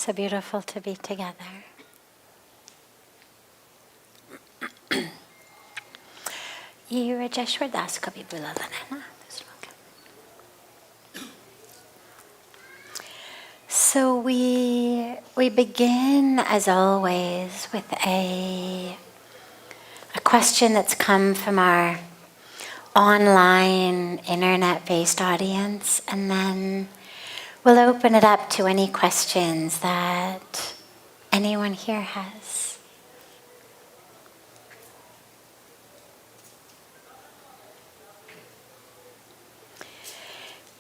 So beautiful to be together. ये राजेश्वर दास का भी बुलाना है ना दूसरों का. So we begin as always with a question that's come from our online internet-based audience, and then we'll open it up to any questions that anyone here has.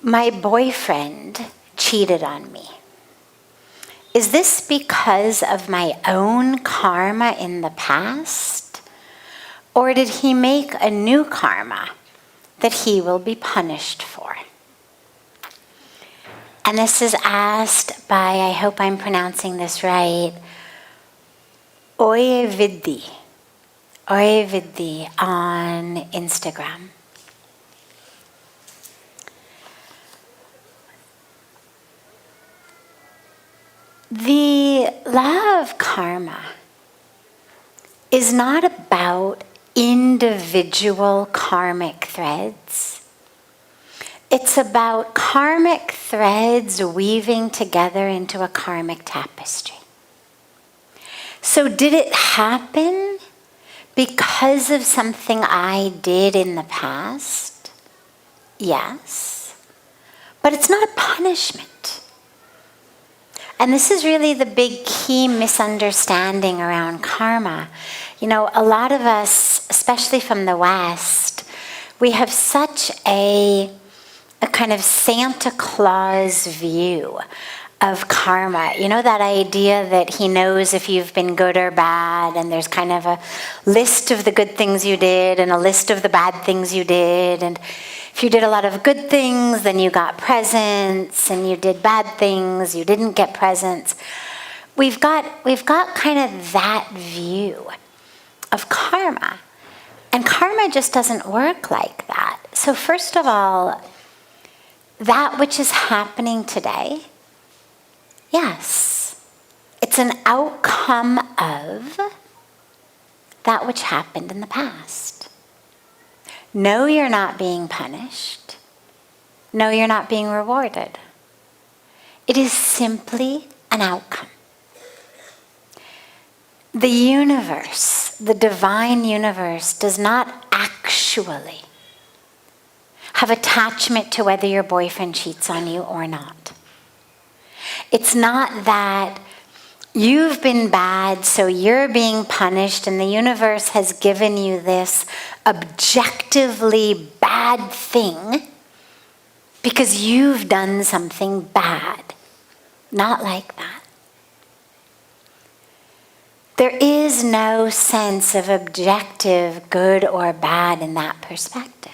My boyfriend cheated on me. Is this because of my own karma in the past? Or did he make a new karma that he will be punished for? And this is asked by, I hope I'm pronouncing this right, Oyevidi on Instagram. The law of karma is not about individual karmic threads. It's about karmic threads weaving together into a karmic tapestry. So did it happen because of something I did in the past? Yes. But it's not a punishment. And this is really the big key misunderstanding around karma. You know, a lot of us, especially from the West, we have such a kind of Santa Claus view of karma. You know, that idea that he knows if you've been good or bad, and there's kind of a list of the good things you did and a list of the bad things you did. And if you did a lot of good things, then you got presents, and you did bad things, you didn't get presents. We've got kind of that view of karma. And karma just doesn't work like that. So first of all, that which is happening today, yes, it's an outcome of that which happened in the past. No, you're not being punished. No, you're not being rewarded. It is simply an outcome. The universe, the divine universe, does not actually have attachment to whether your boyfriend cheats on you or not. It's not that you've been bad, so you're being punished, and the universe has given you this objectively bad thing because you've done something bad. Not like that. There is no sense of objective good or bad in that perspective.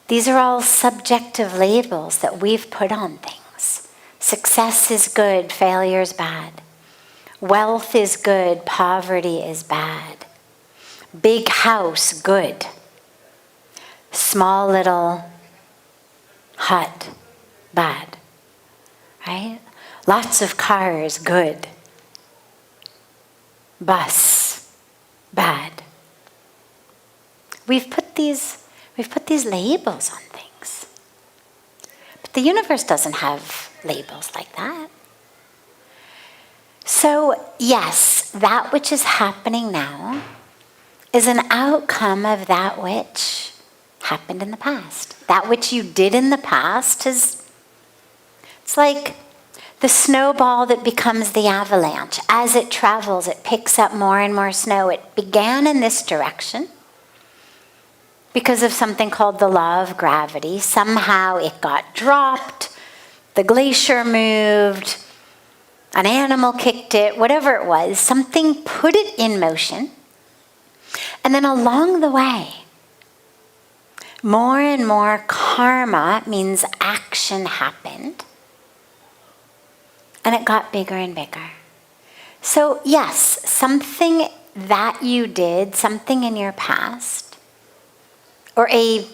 These are all subjective labels that we've put on things. Success is good, failure is bad. Wealth is good, poverty is bad. Big house, good. Small little hut, bad. Right? Lots of cars, good. Bus, bad. We've put these labels on things. But the universe doesn't have labels like that. So, yes, that which is happening now is an outcome of that which happened in the past. That which you did in the past it's like the snowball that becomes the avalanche. As it travels, it picks up more and more snow. It began in this direction because of something called the law of gravity. Somehow it got dropped, the glacier moved, an animal kicked it, whatever it was, something put it in motion. And then along the way, more and more karma means action happened. And it got bigger and bigger. So yes, something that you did, something in your past, or a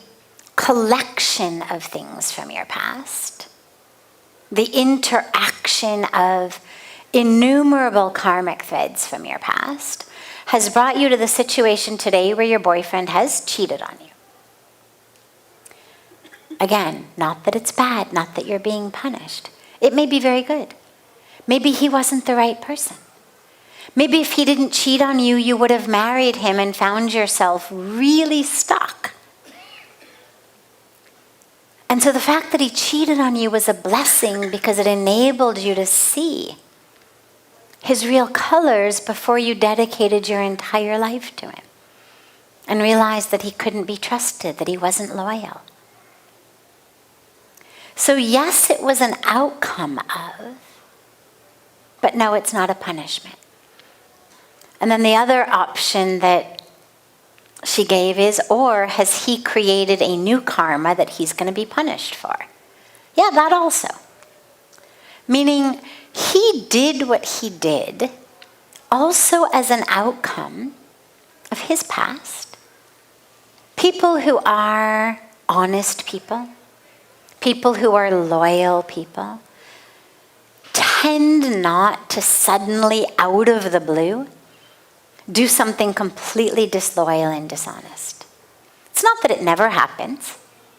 collection of things from your past, the interaction of innumerable karmic threads from your past has brought you to the situation today where your boyfriend has cheated on you. Again, not that it's bad, not that you're being punished. It may be very good. Maybe he wasn't the right person. Maybe if he didn't cheat on you, you would have married him and found yourself really stuck. And so the fact that he cheated on you was a blessing because it enabled you to see his real colors before you dedicated your entire life to him and realized that he couldn't be trusted, that he wasn't loyal. So yes, it was an outcome of, but no, it's not a punishment. And then the other option that she gave is, or has he created a new karma that he's going to be punished for? Yeah, that also. Meaning, he did what he did also as an outcome of his past. People who are honest people, people who are loyal people, tend not to suddenly, out of the blue, do something completely disloyal and dishonest. It's not that it never happens.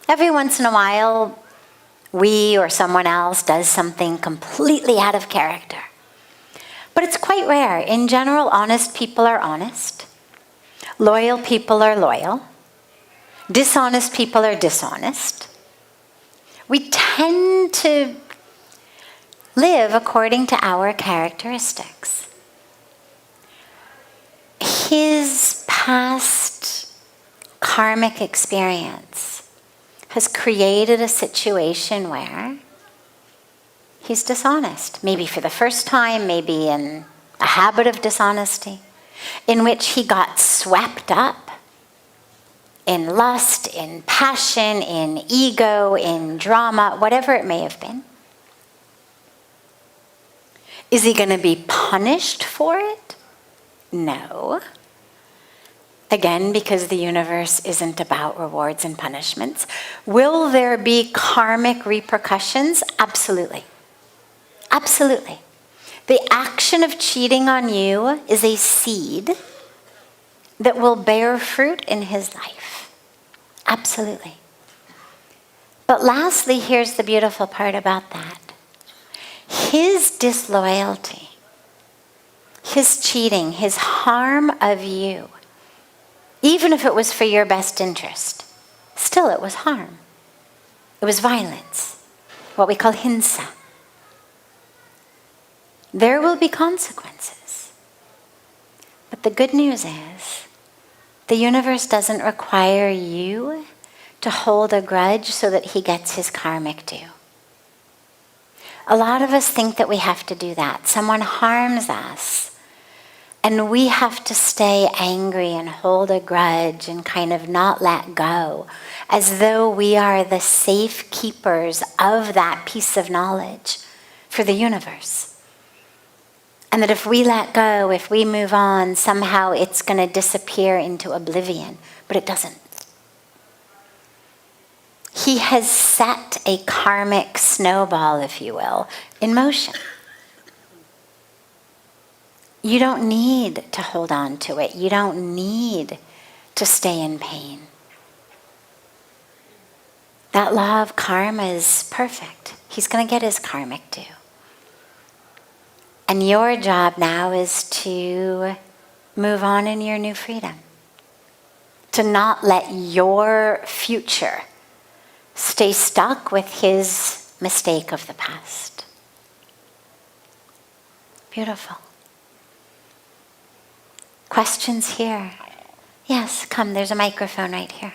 Every once in a while, we or someone else does something completely out of character. But it's quite rare. In general, honest people are honest. Loyal people are loyal. Dishonest people are dishonest. We tend to live according to our characteristics. His past karmic experience has created a situation where he's dishonest, maybe for the first time, maybe in a habit of dishonesty, in which he got swept up in lust, in passion, in ego, in drama, whatever it may have been. Is he going to be punished for it? No. Again, because the universe isn't about rewards and punishments. Will there be karmic repercussions? Absolutely. Absolutely. The action of cheating on you is a seed that will bear fruit in his life. Absolutely. But lastly, here's the beautiful part about that. His disloyalty, his cheating, his harm of you, even if it was for your best interest, still it was harm. It was violence, what we call hinsa. There will be consequences. But the good news is, the universe doesn't require you to hold a grudge so that he gets his karmic due. A lot of us think that we have to do that. Someone harms us, and we have to stay angry and hold a grudge and kind of not let go, as though we are the safe keepers of that piece of knowledge for the universe. And that if we let go, if we move on, somehow it's going to disappear into oblivion. But it doesn't. He has set a karmic snowball, if you will, in motion. You don't need to hold on to it. You don't need to stay in pain. That law of karma is perfect. He's going to get his karmic due. And your job now is to move on in your new freedom. To not let your future stay stuck with his mistake of the past. Beautiful. Questions here? Yes, come, there's a microphone right here.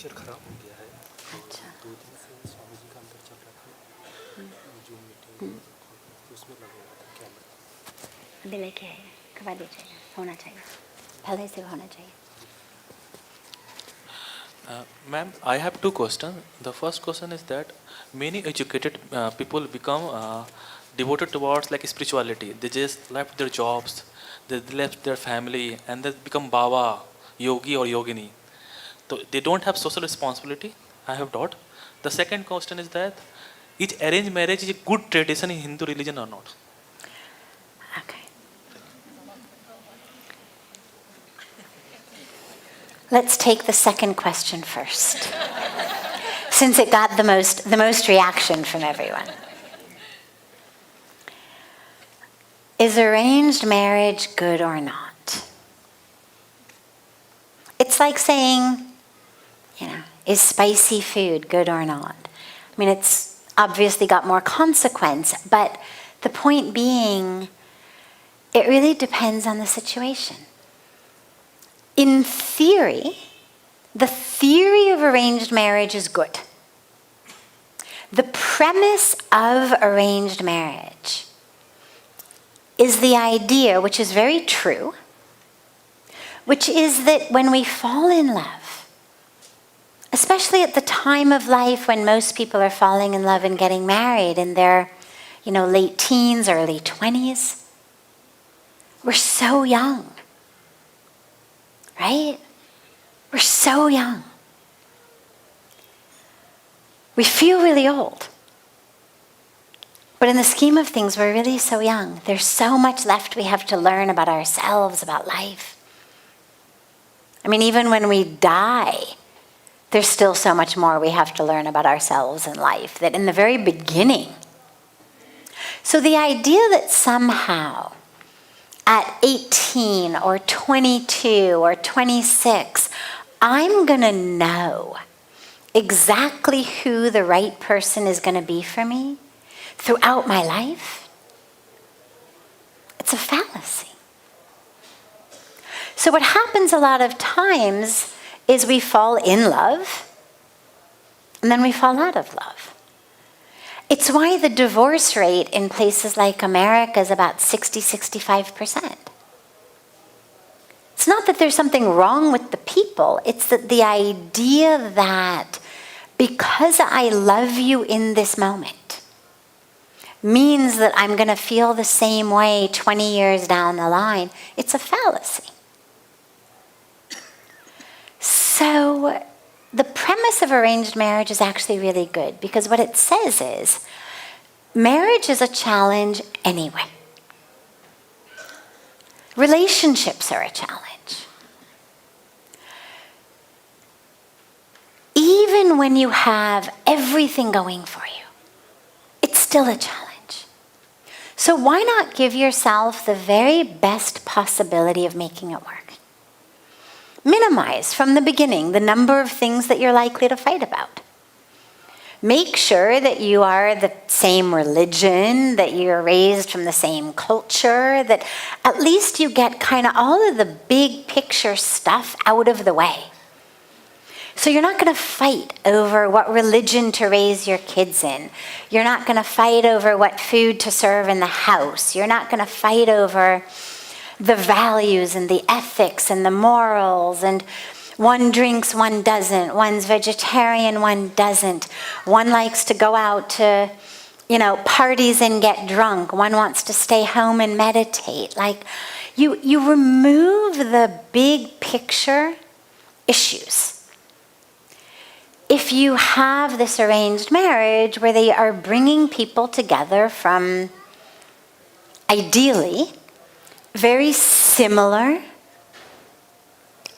Future खराब हो गया है। अच्छा। 2 दिन से स्वामी जी का अंदर चल रहा था। जूम मीटिंग उसमें लगा हुआ था कैमरा। अभी लेके आइए, करवा दीजिए, होना चाहिए, पहले से होना चाहिए। Ma'am, I have 2 questions. The first question is that many educated people become devoted towards like spirituality. They just left their jobs, they left their family and they become Baba, yogi or yogini. So they don't have social responsibility, I have taught. The second question is that is arranged marriage is a good tradition in Hindu religion or not? Okay. Let's take the second question first, since it got the most reaction from everyone. Is arranged marriage good or not? It's like saying, is spicy food good or not? I mean, it's obviously got more consequence, but the point being, it really depends on the situation. In theory, the theory of arranged marriage is good. The premise of arranged marriage is the idea, which is very true, which is that when we fall in love, especially at the time of life when most people are falling in love and getting married in their, late teens, early 20s, we're so young, right? We're so young. We feel really old. But in the scheme of things, we're really so young. There's so much left we have to learn about ourselves, about life. I mean, even when we die, there's still so much more we have to learn about ourselves and life, that in the very beginning. So the idea that somehow at 18 or 22 or 26, I'm going to know exactly who the right person is going to be for me throughout my life, it's a fallacy. So what happens a lot of times is we fall in love and then we fall out of love. It's why the divorce rate in places like America is about 60-65%. It's not that there's something wrong with the people, it's that the idea that because I love you in this moment means that I'm going to feel the same way 20 years down the line, it's a fallacy. So the premise of arranged marriage is actually really good, because what it says is marriage is a challenge anyway. Relationships are a challenge. Even when you have everything going for you, it's still a challenge. So why not give yourself the very best possibility of making it work? Minimize from the beginning the number of things that you're likely to fight about. Make sure that you are the same religion, that you're raised from the same culture, that at least you get kind of all of the big picture stuff out of the way. So you're not going to fight over what religion to raise your kids in. You're not going to fight over what food to serve in the house. You're not going to fight over the values and the ethics and the morals, and one drinks, one doesn't. One's vegetarian, one doesn't. One likes to go out to, parties and get drunk. One wants to stay home and meditate. Like, you remove the big picture issues. If you have this arranged marriage where they are bringing people together from, ideally, very similar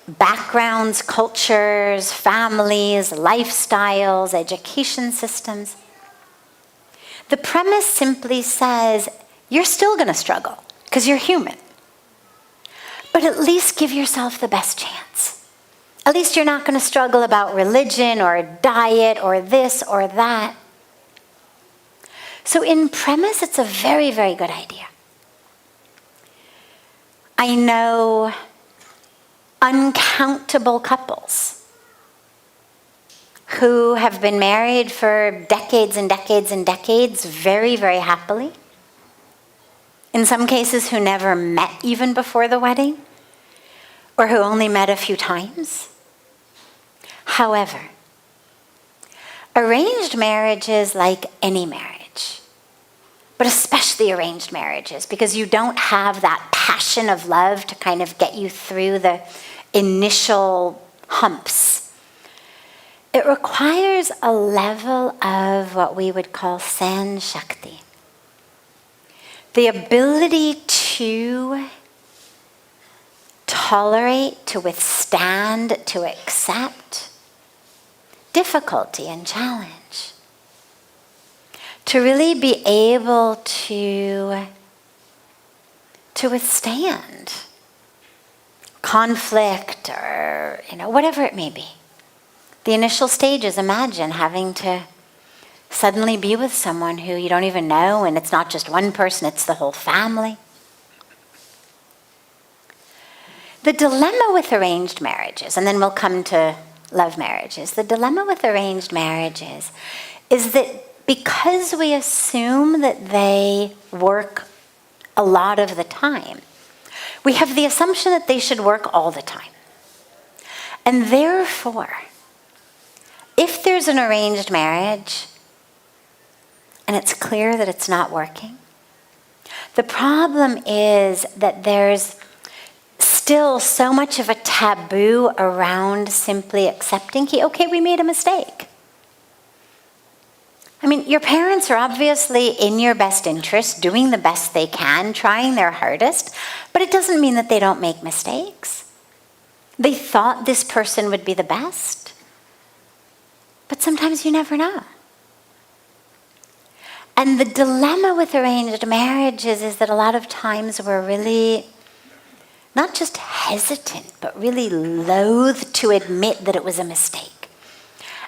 backgrounds, cultures, families, lifestyles, education systems, the premise simply says you're still going to struggle because you're human. But at least give yourself the best chance. At least you're not going to struggle about religion or diet or this or that. So in premise, it's a very, very good idea. I know uncountable couples who have been married for decades and decades and decades very, very happily. In some cases, who never met even before the wedding, or who only met a few times. However, arranged marriage is like any marriage, but but especially arranged marriages, because you don't have that passion of love to kind of get you through the initial humps. It requires a level of what we would call San Shakti. The ability to tolerate, to withstand, to accept difficulty and challenge. To really be able to withstand conflict or, whatever it may be. The initial stages, imagine having to suddenly be with someone who you don't even know, and it's not just one person, it's the whole family. The dilemma with arranged marriages, and then we'll come to love marriages. The dilemma with arranged marriages is that because we assume that they work a lot of the time, we have the assumption that they should work all the time. And therefore, if there's an arranged marriage and it's clear that it's not working, the problem is that there's still so much of a taboo around simply accepting, okay, we made a mistake. I mean, your parents are obviously in your best interest, doing the best they can, trying their hardest, but it doesn't mean that they don't make mistakes. They thought this person would be the best, but sometimes you never know. And the dilemma with arranged marriages is that a lot of times we're really not just hesitant, but really loath to admit that it was a mistake.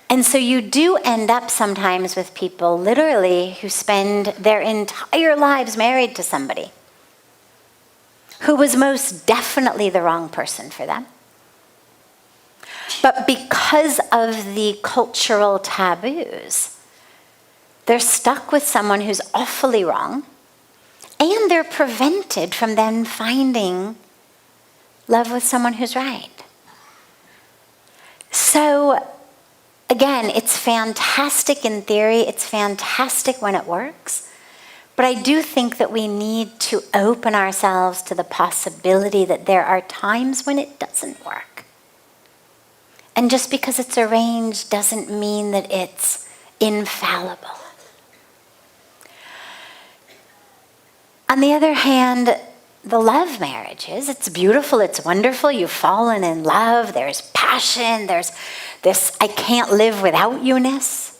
And so you do end up sometimes with people literally who spend their entire lives married to somebody who was most definitely the wrong person for them. But because of the cultural taboos, they're stuck with someone who's awfully wrong, and they're prevented from then finding love with someone who's right. So, again, it's fantastic in theory, it's fantastic when it works, but I do think that we need to open ourselves to the possibility that there are times when it doesn't work. And just because it's arranged doesn't mean that it's infallible. On the other hand, the love marriages, it's beautiful, it's wonderful, you've fallen in love, there's passion, there's this I can't live without you-ness.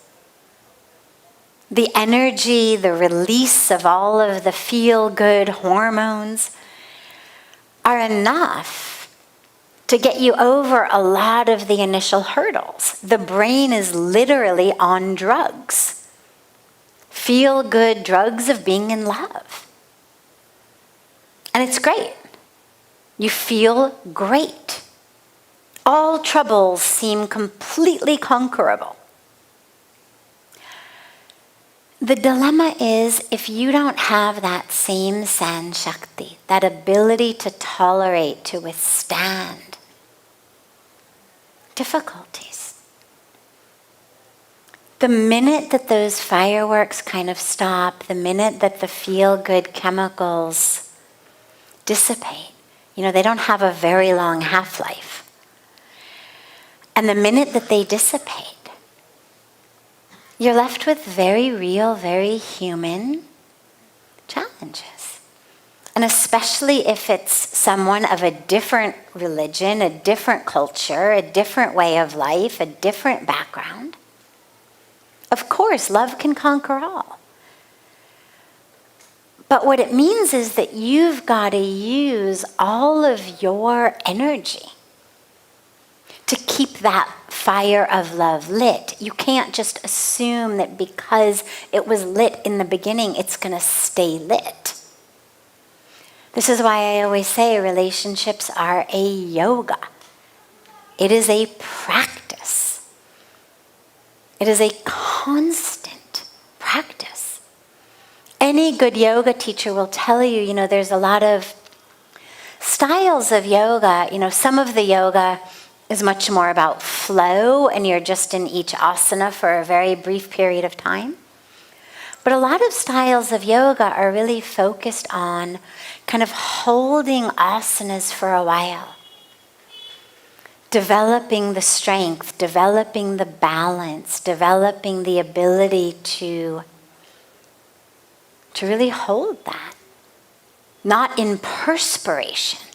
The energy, the release of all of the feel-good hormones are enough to get you over a lot of the initial hurdles. The brain is literally on drugs. Feel-good drugs of being in love. And it's great. You feel great. All troubles seem completely conquerable. The dilemma is if you don't have that same San Shakti, that ability to tolerate, to withstand difficulties. The minute that those fireworks kind of stop, the minute that the feel-good chemicals dissipate, they don't have a very long half-life. And the minute that they dissipate, you're left with very real, very human challenges. And especially if it's someone of a different religion, a different culture, a different way of life, a different background. Of course, love can conquer all. But what it means is that you've got to use all of your energy to keep that fire of love lit. You can't just assume that because it was lit in the beginning, it's going to stay lit. This is why I always say relationships are a yoga. It is a practice. It is a constant practice. Any good yoga teacher will tell you, there's a lot of styles of yoga. Some of the yoga is much more about flow, and you're just in each asana for a very brief period of time. But a lot of styles of yoga are really focused on kind of holding asanas for a while, developing the strength, developing the balance, developing the ability to really hold that. Not in perspiration,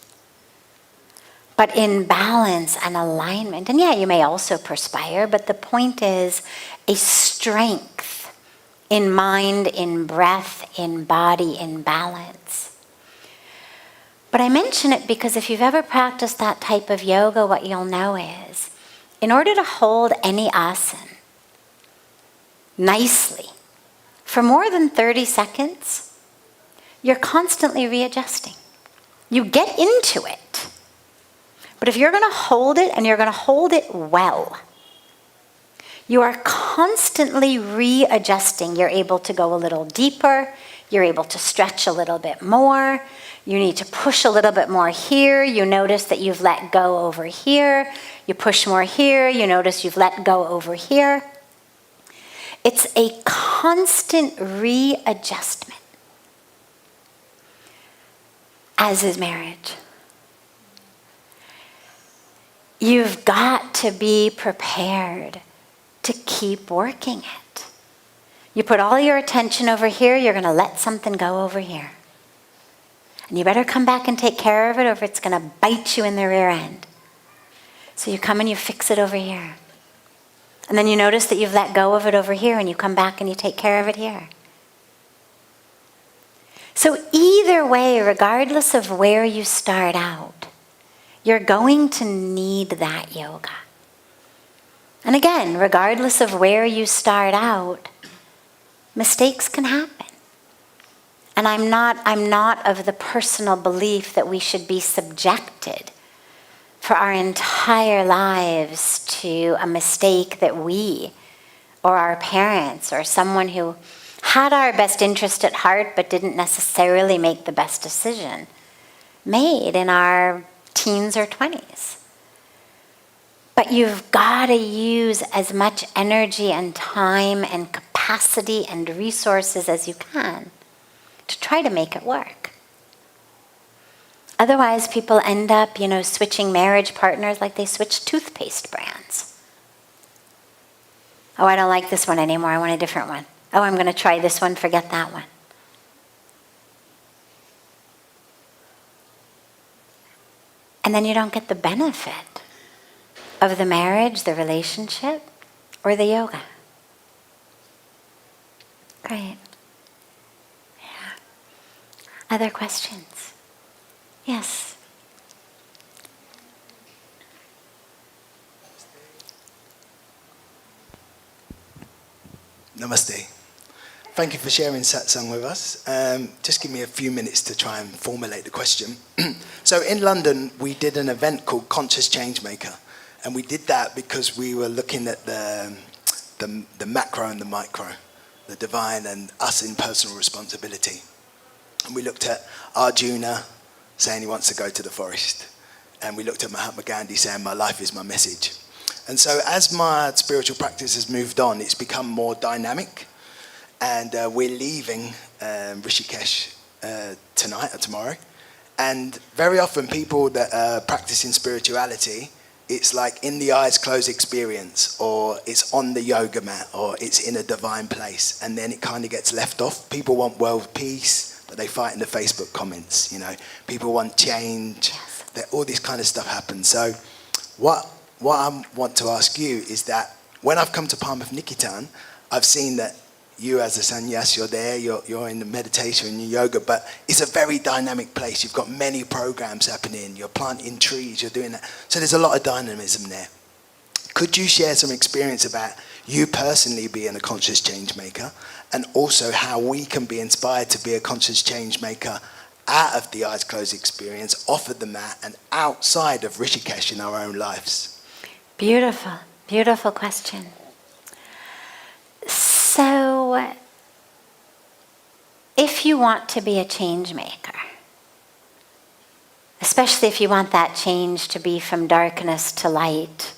but in balance and alignment. And yeah, you may also perspire, but the point is a strength in mind, in breath, in body, in balance. But I mention it because if you've ever practiced that type of yoga, what you'll know is, in order to hold any asana nicely for more than 30 seconds, you're constantly readjusting. You get into it. But if you're going to hold it, and you're going to hold it well, you are constantly readjusting. You're able to go a little deeper. You're able to stretch a little bit more. You need to push a little bit more here. You notice that you've let go over here. You push more here. You notice you've let go over here. It's a constant readjustment, as is marriage. You've got to be prepared to keep working it. You put all your attention over here, you're going to let something go over here. And you better come back and take care of it, or it's going to bite you in the rear end. So you come and you fix it over here. And then you notice that you've let go of it over here, and you come back and you take care of it here. So either way, regardless of where you start out, you're going to need that yoga. And again, regardless of where you start out, mistakes can happen. And I'm not of the personal belief that we should be subjected for our entire lives to a mistake that we or our parents or someone who had our best interest at heart but didn't necessarily make the best decision made in our teens or 20s. But you've got to use as much energy and time and capacity and resources as you can to try to make it work. Otherwise, people end up, switching marriage partners like they switch toothpaste brands. Oh, I don't like this one anymore. I want a different one. Oh, I'm going to try this one, forget that one. And then you don't get the benefit of the marriage, the relationship, or the yoga. Great. Yeah. Other questions? Yes. Namaste. Thank you for sharing satsang with us. Just give me a few minutes to try and formulate the question. So in London, we did an event called Conscious Changemaker. And we did that because we were looking at the macro and the micro, the divine and us in personal responsibility. And we looked at Arjuna saying he wants to go to the forest. And we looked at Mahatma Gandhi saying, my life is my message. And so as my spiritual practice has moved on, it's become more dynamic. And we're leaving Rishikesh tonight or tomorrow. And very often people that are practicing spirituality, it's like in the eyes closed experience, or it's on the yoga mat, or it's in a divine place. And then it kind of gets left off. People want world peace, but they fight in the Facebook comments. People want change. All this kind of stuff happens. So what I want to ask you is that when I've come to Parmarth Niketan, I've seen that you as a sannyas, you're there, you're in the meditation and yoga, but it's a very dynamic place. You've got many programs happening, you're planting trees, you're doing that. So there's a lot of dynamism there. Could you share some experience about you personally being a conscious change maker, and also how we can be inspired to be a conscious change maker out of the eyes closed experience, off of the mat, and outside of Rishikesh in our own lives? Beautiful, beautiful question. So, if you want to be a change maker, especially if you want that change to be from darkness to light,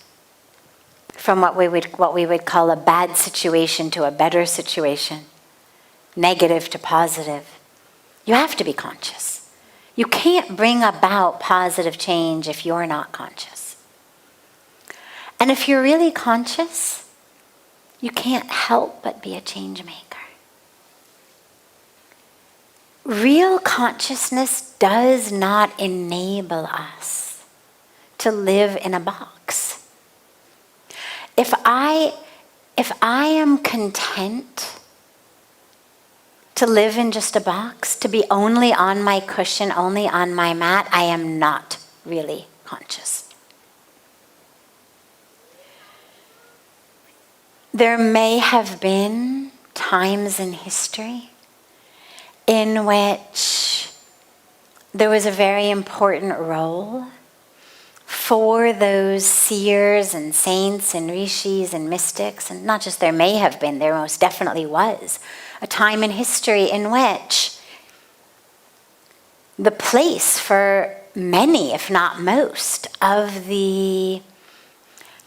from what we would call a bad situation to a better situation, negative to positive, you have to be conscious. You can't bring about positive change if you're not conscious. And if you're really conscious, you can't help but be a change maker. Real consciousness does not enable us to live in a box. If I am content to live in just a box, to be only on my cushion, only on my mat, I am not really conscious. There may have been times in history in which there was a very important role for those seers and saints and rishis and mystics, and not just there may have been, there most definitely was a time in history in which the place for many, if not most, of the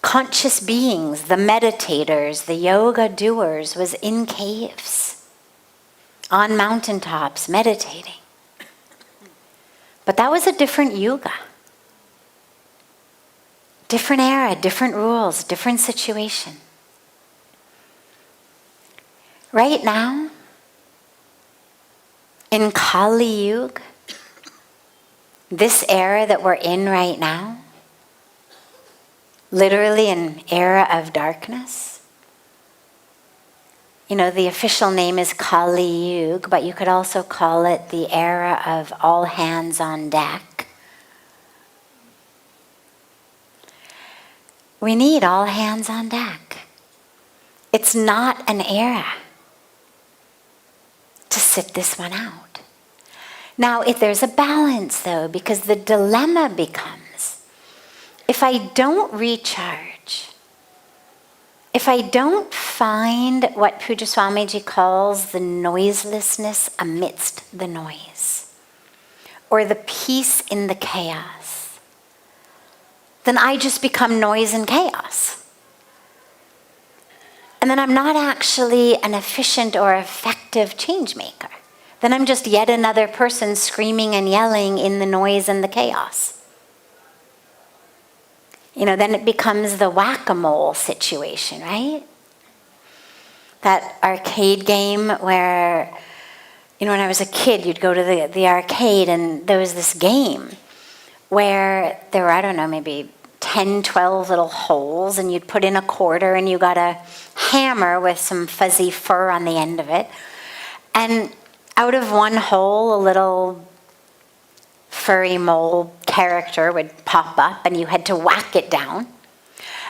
conscious beings, the meditators, the yoga doers, was in caves, on mountaintops, meditating. But that was a different yuga. Different era, different rules, different situation. Right now, in Kali Yuga, this era that we're in right now, literally an era of darkness. You know, the official name is Kali Yuga, but you could also call it the era of all hands on deck. We need all hands on deck. It's not an era to sit this one out. Now, if there's a balance though, because the dilemma becomes, if I don't recharge, if I don't find what Pujya Swamiji calls the noiselessness amidst the noise, or the peace in the chaos, then I just become noise and chaos. And then I'm not actually an efficient or effective change maker. Then I'm just yet another person screaming and yelling in the noise and the chaos. You know, then it becomes the whack-a-mole situation, right? That arcade game where, you know, when I was a kid, you'd go to the arcade and there was this game where there were, I don't know, maybe 10, 12 little holes, and you'd put in a quarter and you got a hammer with some fuzzy fur on the end of it. And out of one hole, a little furry mole character would pop up and you had to whack it down.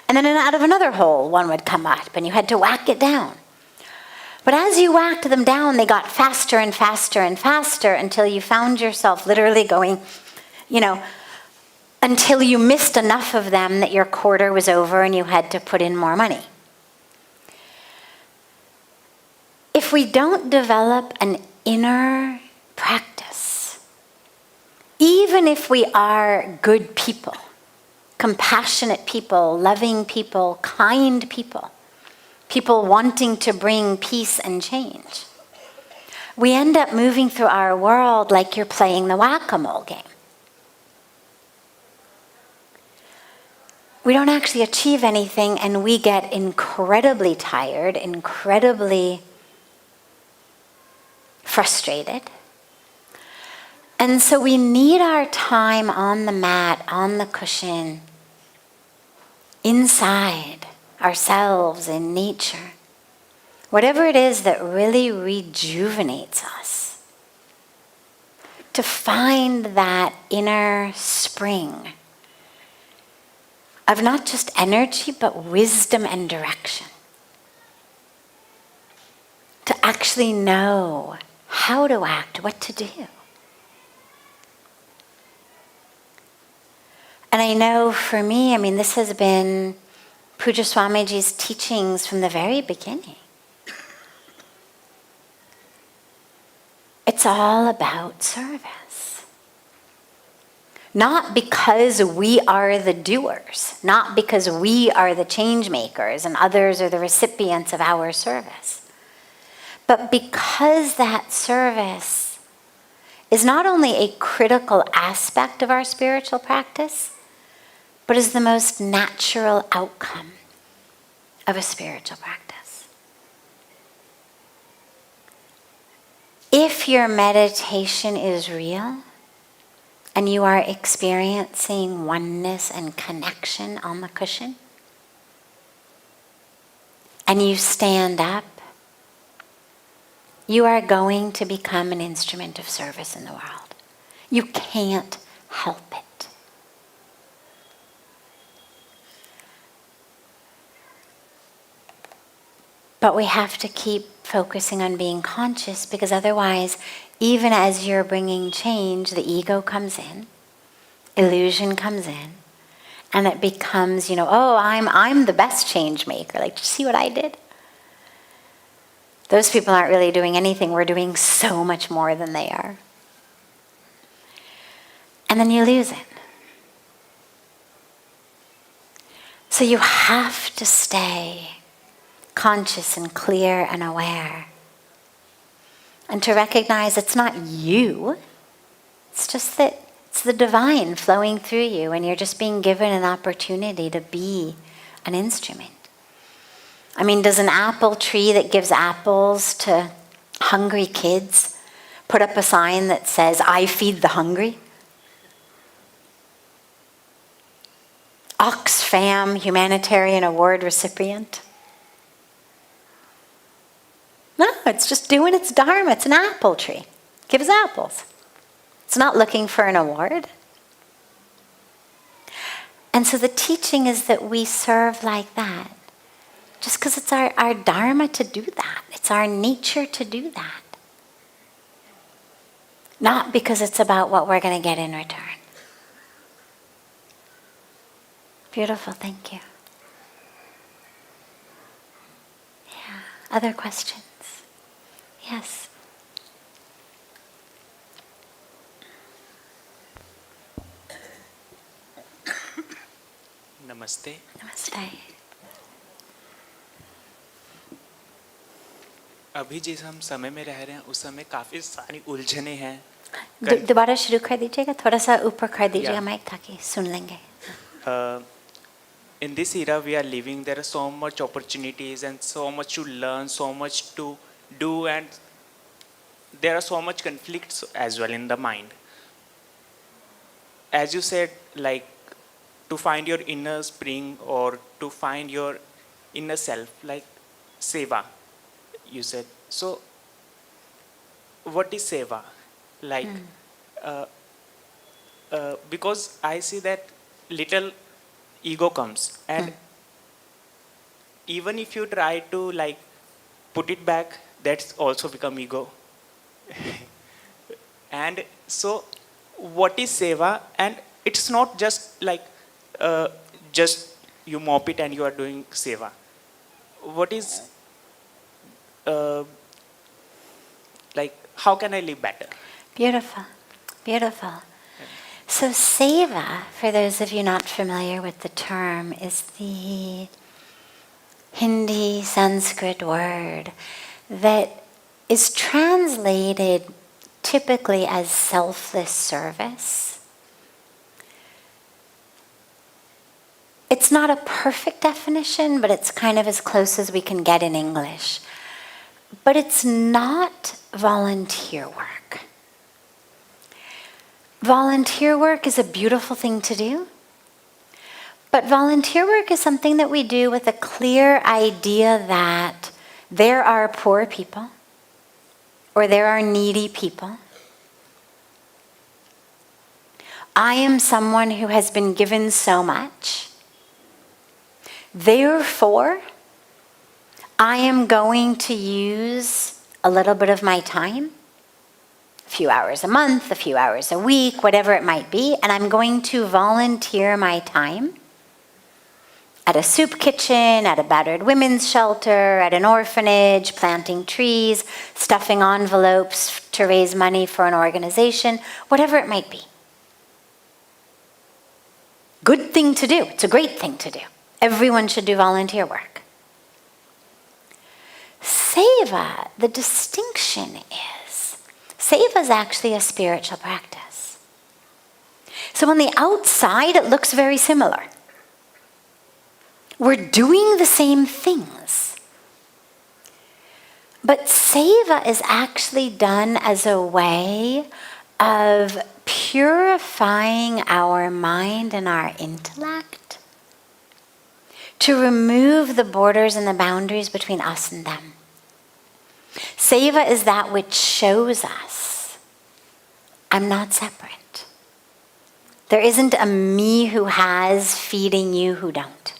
And then out of another hole, one would come up and you had to whack it down. But as you whacked them down, they got faster and faster and faster until you found yourself literally going, you know, until you missed enough of them that your quarter was over and you had to put in more money. If we don't develop an inner practice, even if we are good people, compassionate people, loving people, kind people, people wanting to bring peace and change, we end up moving through our world like you're playing the whack-a-mole game. We don't actually achieve anything and we get incredibly tired, incredibly frustrated. And so we need our time on the mat, on the cushion, inside ourselves, in nature. Whatever it is that really rejuvenates us. To find that inner spring of not just energy, but wisdom and direction. To actually know how to act, what to do. And I know for me, I mean, this has been Pujya Swamiji's teachings from the very beginning. It's all about service. Not because we are the doers, not because we are the change makers and others are the recipients of our service, But because that service is not only a critical aspect of our spiritual practice, but is the most natural outcome of a spiritual practice. If your meditation is real, and you are experiencing oneness and connection on the cushion, and you stand up, you are going to become an instrument of service in the world. You can't help it. But we have to keep focusing on being conscious, because otherwise, even as you're bringing change, the ego comes in, illusion comes in, and it becomes, oh, I'm the best change maker. Like, see what I did? Those people aren't really doing anything. We're doing so much more than they are. And then you lose it. So you have to stay conscious and clear and aware. And to recognize it's not you. It's just that it's the divine flowing through you, and you're just being given an opportunity to be an instrument. I mean, does an apple tree that gives apples to hungry kids put up a sign that says, "I feed the hungry"? Oxfam Humanitarian Award recipient? No, it's just doing its dharma. It's an apple tree. It gives apples. It's not looking for an award. And so the teaching is that we serve like that. Just because it's our dharma to do that. It's our nature to do that. Not because it's about what we're going to get in return. Beautiful, thank you. Yeah, other questions? Yes. Namaste. Namaste. अभी जिस हम समय में रह रहे हैं उस समय काफ़ी सारी उलझने हैं. दोबारा शुरू कर दीजिएगा, थोड़ा सा ऊपर कर दीजिएगा माइक ताकि सुन लेंगे. In this era we are living, there are so much opportunities and so much to learn, so much to do, and there are so much conflicts as well in the mind. As you said, like to find your inner spring or to find your inner self, like seva, you said. So what is seva? Like, because I see that little ego comes, and even if you try to like put it back, that's also become ego. And so what is seva? And it's not just like just you mop it and you are doing seva. What is like, how can I live better? Beautiful, beautiful. So seva, for those of you not familiar with the term, is the Hindi Sanskrit word that is translated typically as selfless service. It's not a perfect definition, but it's kind of as close as we can get in English. But it's not volunteer work. Volunteer work is a beautiful thing to do. But volunteer work is something that we do with a clear idea that there are poor people or there are needy people. I am someone who has been given so much. Therefore, I am going to use a little bit of my time, a few hours a month, a few hours a week, whatever it might be, and I'm going to volunteer my time at a soup kitchen, at a battered women's shelter, at an orphanage, planting trees, stuffing envelopes to raise money for an organization, whatever it might be. Good thing to do. It's a great thing to do. Everyone should do volunteer work. seva, the distinction is, seva is actually a spiritual practice. So on the outside, it looks very similar. We're doing the same things. But seva is actually done as a way of purifying our mind and our intellect to remove the borders and the boundaries between us and them. Seva is that which shows us, I'm not separate. There isn't a me who has feeding you who don't.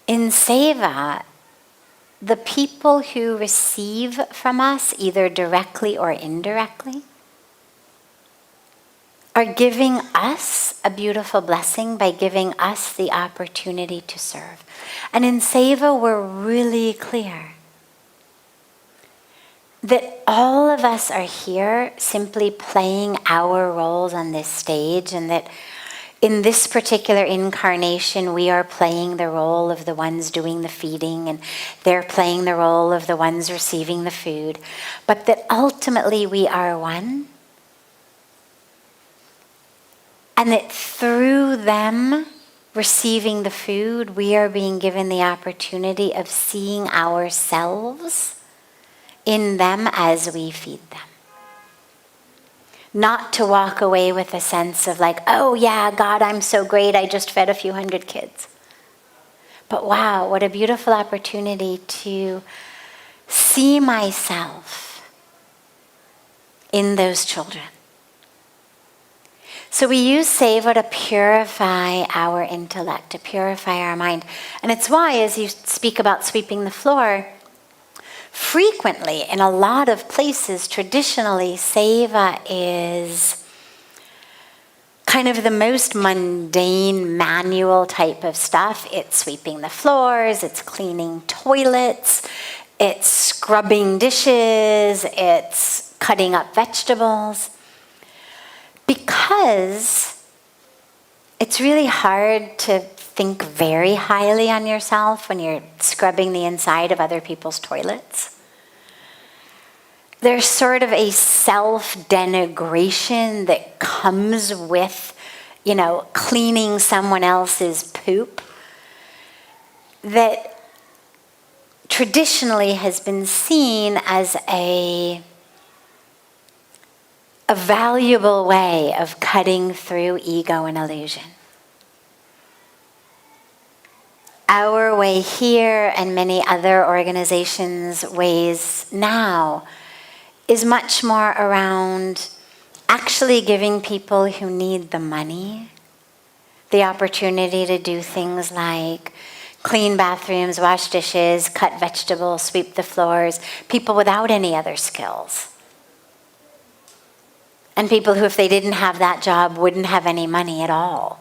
In seva, the people who receive from us, either directly or indirectly, are giving us a beautiful blessing by giving us the opportunity to serve. And in seva, we're really clear that all of us are here simply playing our roles on this stage, and that in this particular incarnation, we are playing the role of the ones doing the feeding, and they're playing the role of the ones receiving the food, but that ultimately we are one. And that through them receiving the food, we are being given the opportunity of seeing ourselves in them as we feed them. Not to walk away with a sense of like, oh yeah, God, I'm so great, I just fed a few hundred kids. But wow, what a beautiful opportunity to see myself in those children. So we use seva to purify our intellect, to purify our mind. And it's why, as you speak about sweeping the floor, frequently, in a lot of places, traditionally, seva is kind of the most mundane, manual type of stuff. It's sweeping the floors, it's cleaning toilets, it's scrubbing dishes, it's cutting up vegetables. Because it's really hard to think very highly on yourself when you're scrubbing the inside of other people's toilets. There's sort of a self-denigration that comes with, cleaning someone else's poop that traditionally has been seen as a valuable way of cutting through ego and illusion. Our way here, and many other organizations' ways now, is much more around actually giving people who need the money the opportunity to do things like clean bathrooms, wash dishes, cut vegetables, sweep the floors, people without any other skills. And people who, if they didn't have that job, wouldn't have any money at all.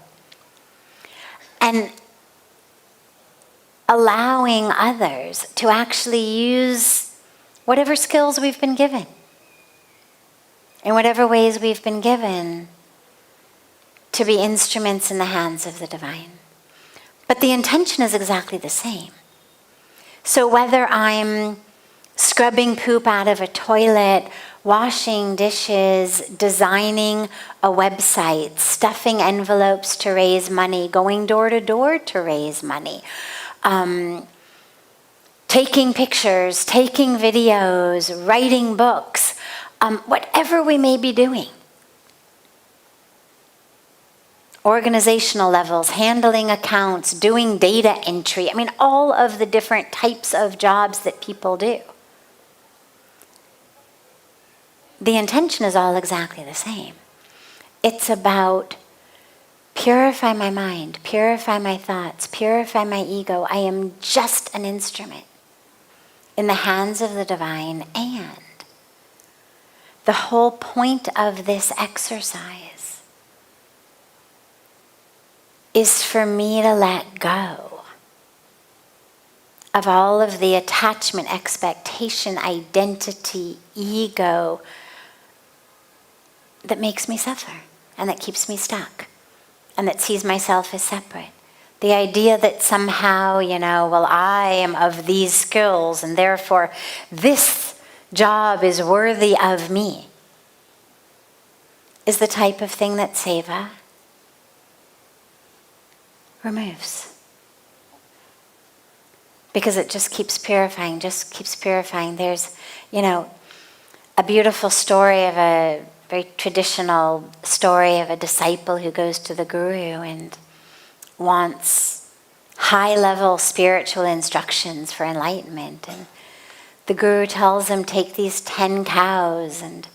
And allowing others to actually use whatever skills we've been given, in whatever ways we've been given, to be instruments in the hands of the divine. But the intention is exactly the same. So whether I'm scrubbing poop out of a toilet, washing dishes, designing a website, stuffing envelopes to raise money, going door to door to raise money, taking pictures, taking videos, writing books, whatever we may be doing. Organizational levels, handling accounts, doing data entry. All of the different types of jobs that people do. The intention is all exactly the same. It's about purify my mind, purify my thoughts, purify my ego. I am just an instrument in the hands of the divine, and the whole point of this exercise is for me to let go of all of the attachment, expectation, identity, ego that makes me suffer and that keeps me stuck and that sees myself as separate. The idea that somehow, well, I am of these skills and therefore this job is worthy of me, is the type of thing that seva removes. Because it just keeps purifying, There's, a beautiful story of a very traditional story of a disciple who goes to the guru and wants high-level spiritual instructions for enlightenment. And the guru tells him, take these 10 cows, and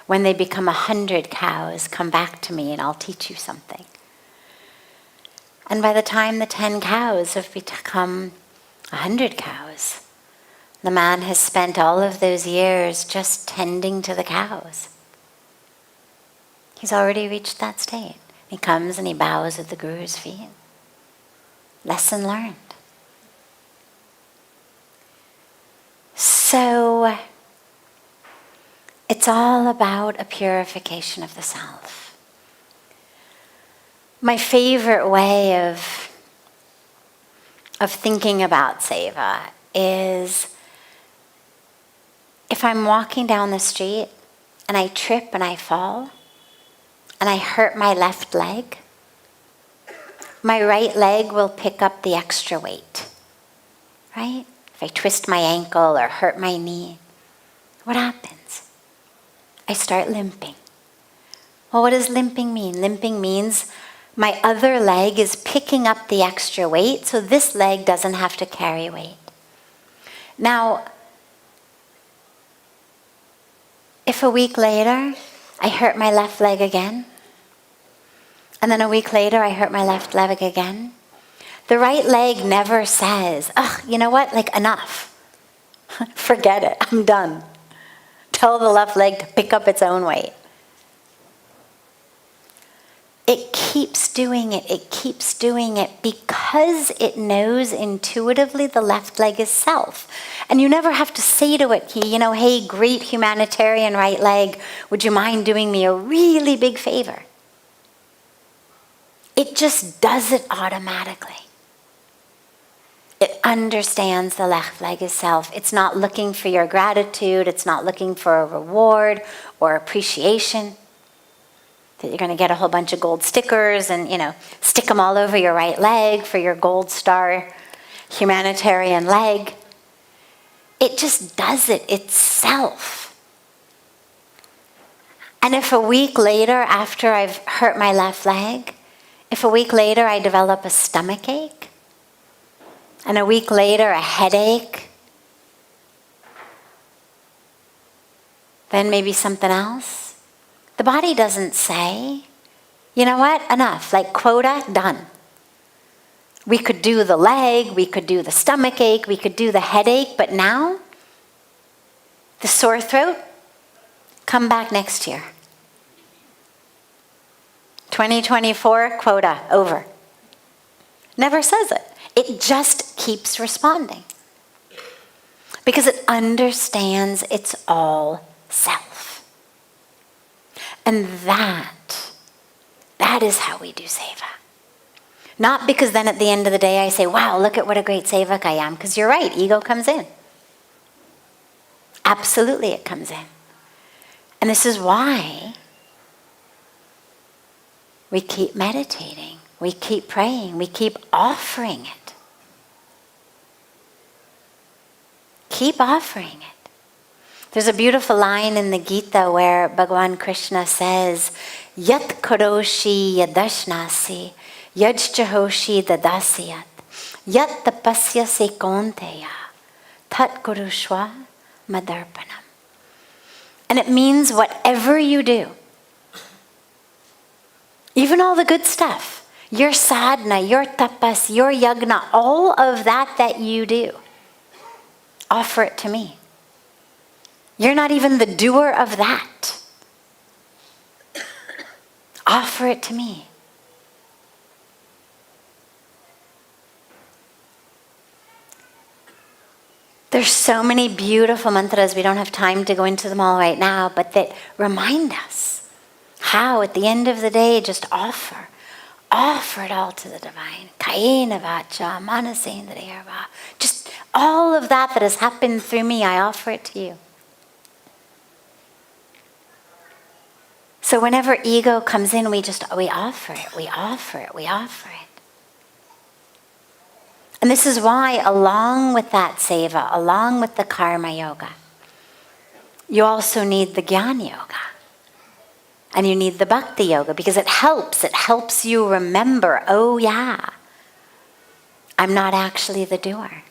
when they become 100 cows, come back to me and I'll teach you something. And by the time the 10 cows have become 100 cows, the man has spent all of those years just tending to the cows. He's already reached that state. He comes and he bows at the guru's feet. Lesson learned. So, it's all about a purification of the self. My favorite way of thinking about seva is if I'm walking down the street and I trip and I fall and I hurt my left leg, my right leg will pick up the extra weight, right? If I twist my ankle or hurt my knee, what happens? I start limping. Well, what does limping mean? Limping means my other leg is picking up the extra weight, so this leg doesn't have to carry weight. Now, if a week later I hurt my left leg again, and then a week later I hurt my left leg again, the right leg never says, you know what, enough. Forget it, I'm done. Tell the left leg to pick up its own weight. It keeps doing it because it knows intuitively the left leg is self. And you never have to say to it, hey, great humanitarian right leg, would you mind doing me a really big favor? It just does it automatically. It understands the left leg is self. It's not looking for your gratitude. It's not looking for a reward or appreciation. That you're going to get a whole bunch of gold stickers and, stick them all over your right leg for your gold star humanitarian leg. It just does it itself. And if a week later, after I've hurt my left leg, if a week later I develop a stomach ache, and a week later a headache, then maybe something else, the body doesn't say, you know what, enough, quota, done. We could do the leg, we could do the stomach ache, we could do the headache, but now, the sore throat, come back next year. 2024, quota, over. Never says it. It just keeps responding. Because it understands it's all self. And that is how we do seva. Not because then at the end of the day I say, wow, look at what a great sevak I am. Because you're right, ego comes in. Absolutely it comes in. And this is why we keep meditating, we keep praying, we keep offering it. Keep offering it. There's a beautiful line in the Gita where Bhagavan Krishna says, Yat karoshi yadashnasi, yajjahoshi dadasyat, yat tapasyase konteya, tat kurushva madarpanam. And it means whatever you do, even all the good stuff, your sadhana, your tapas, your yagna, all of that you do, offer it to me. You're not even the doer of that. Offer it to me. There's so many beautiful mantras, we don't have time to go into them all right now, but that remind us how at the end of the day just offer offer it all to the divine. Kayena vacha, manasendriya va. Just all of that has happened through me, I offer it to you. So whenever ego comes in, we offer it, we offer it, we offer it. And this is why, along with that seva, along with the karma yoga, you also need the jnana yoga. And you need the bhakti yoga, because it helps you remember, oh yeah, I'm not actually the doer.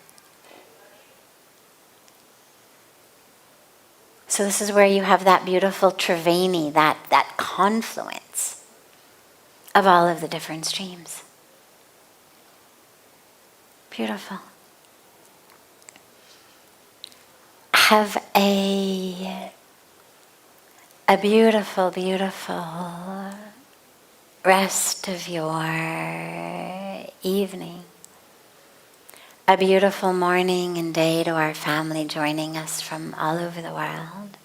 So this is where you have that beautiful triveni, that confluence of all of the different streams. Beautiful. Have a beautiful, beautiful rest of your evening. A beautiful morning and day to our family joining us from all over the world.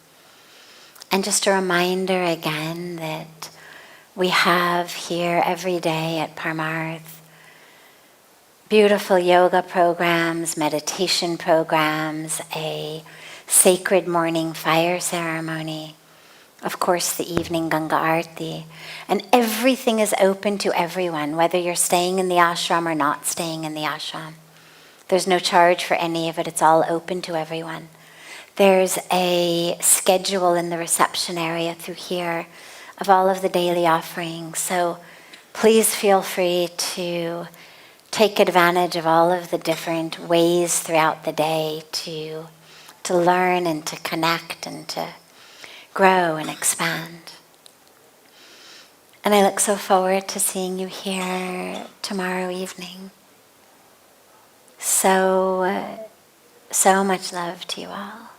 And just a reminder again that we have here every day at Parmarth beautiful yoga programs, meditation programs, a sacred morning fire ceremony, of course the evening Ganga Aarti, and everything is open to everyone, whether you're staying in the ashram or not staying in the ashram. There's no charge for any of it, it's all open to everyone. There's a schedule in the reception area through here of all of the daily offerings, so please feel free to take advantage of all of the different ways throughout the day to learn and to connect and to grow and expand. And I look so forward to seeing you here tomorrow evening. So much love to you all.